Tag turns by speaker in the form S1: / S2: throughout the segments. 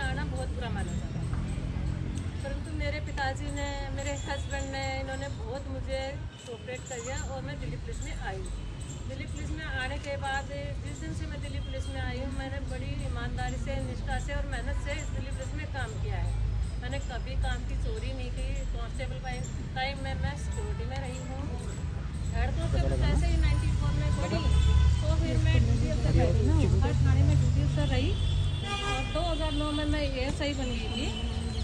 S1: आना बहुत बुरा माना जाता है, परंतु मेरे पिताजी ने, मेरे हस्बैंड ने, इन्होंने बहुत मुझे कोऑपरेट किया और मैं दिल्ली पुलिस में आई। दिल्ली पुलिस में आने के बाद जिस दिन से मैं दिल्ली पुलिस में आई हूँ, मैंने बड़ी ईमानदारी से, निष्ठा से और मेहनत से इस दिल्ली पुलिस में काम किया है। मैंने कभी काम की चोरी नहीं की। कांस्टेबल टाइम में मैं सिक्योरिटी में रही हूँ। हेड कांस्टेबल ऐसे ही 94 में पढ़ी, तो फिर मैं ड्यूटी अफसर रही ना, हर थाने में ड्यूटी अफसर रही। और 2009 में मैं ASI बन गई थी,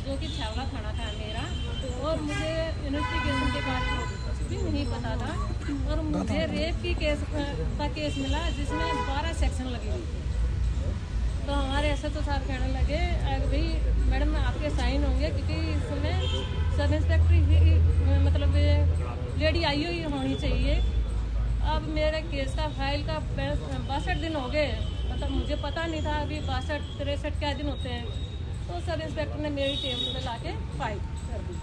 S1: जो कि छावला थाना था मेरा। और मुझे इन्वेस्टिगेशन के बाद कुछ भी नहीं पता था, और मुझे रेप की केस मिला जिसमें 12 सेक्शन लगे हुए थे। तो हमारे SHO साहब कहने लगे, भाई मैडम आपके साइन होंगे, क्योंकि इसमें सब इंस्पेक्टर ही मतलब लेडी IO ही होनी चाहिए। अब मेरे केस का फाइल का 62 दिन हो गए, मतलब मुझे पता नहीं था अभी 62-63 क्या दिन होते हैं। तो सब इंस्पेक्टर ने मेरी टेबल पे ला के फाइल कर दी।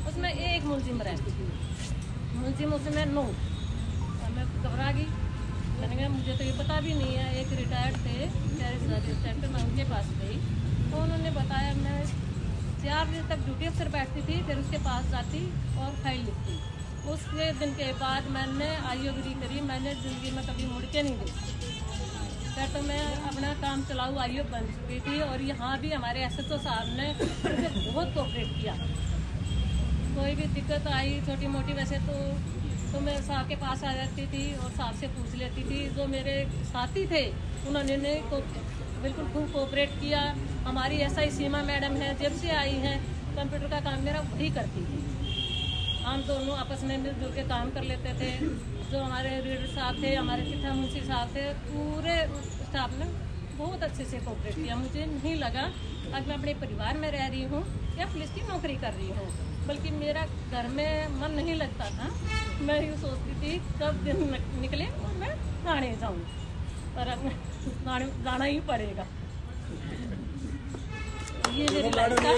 S1: उसमें एक मुलजिम रहती थी, मुलजिम उसमें 9। मैं घबरा गई, मैंने कहा मुझे तो ये पता भी नहीं है। एक रिटायर्ड थे सब इंस्पेक्टर, मैं उनके पास गई तो उन्होंने बताया, मैं 4 बजे तक ड्यूटी अफसर बैठती थी, फिर उसके पास जाती और फाइल लिखती। उसके दिन के बाद मैंने IO गिरी करी, मैंने ज़िंदगी में कभी मुड़ के नहीं देखी। फिर तो मैं अपना काम चलाऊ IO बन चुकी थी, और यहाँ भी हमारे SHO साहब ने मुझे बहुत कोऑपरेट किया। कोई भी दिक्कत आई छोटी मोटी, वैसे तो मैं साहब के पास आ जाती थी और साहब से पूछ लेती थी। जो मेरे साथी थे उन्होंने बिल्कुल खूब कोऑपरेट किया। हमारी SI सीमा मैडम है, जब से आई हैं कंप्यूटर का काम मेरा वही करती थी। हम दोनों आपस में मिलजुल के काम कर लेते थे। जो हमारे रीडर साहब थे, हमारे चिट्ठा मुंशी साहब थे, पूरे स्टाफ ने बहुत अच्छे से कोऑपरेट किया। मुझे नहीं लगा आज मैं अपने परिवार में रह रही हूँ या पुलिस की नौकरी कर रही हूँ, बल्कि मेरा घर में मन नहीं लगता था। मैं ये सोचती थी कब दिन निकले और मैं थाने जाऊँ, पर अब थाने जाना ही पड़ेगा। ये मेरी लाइफ का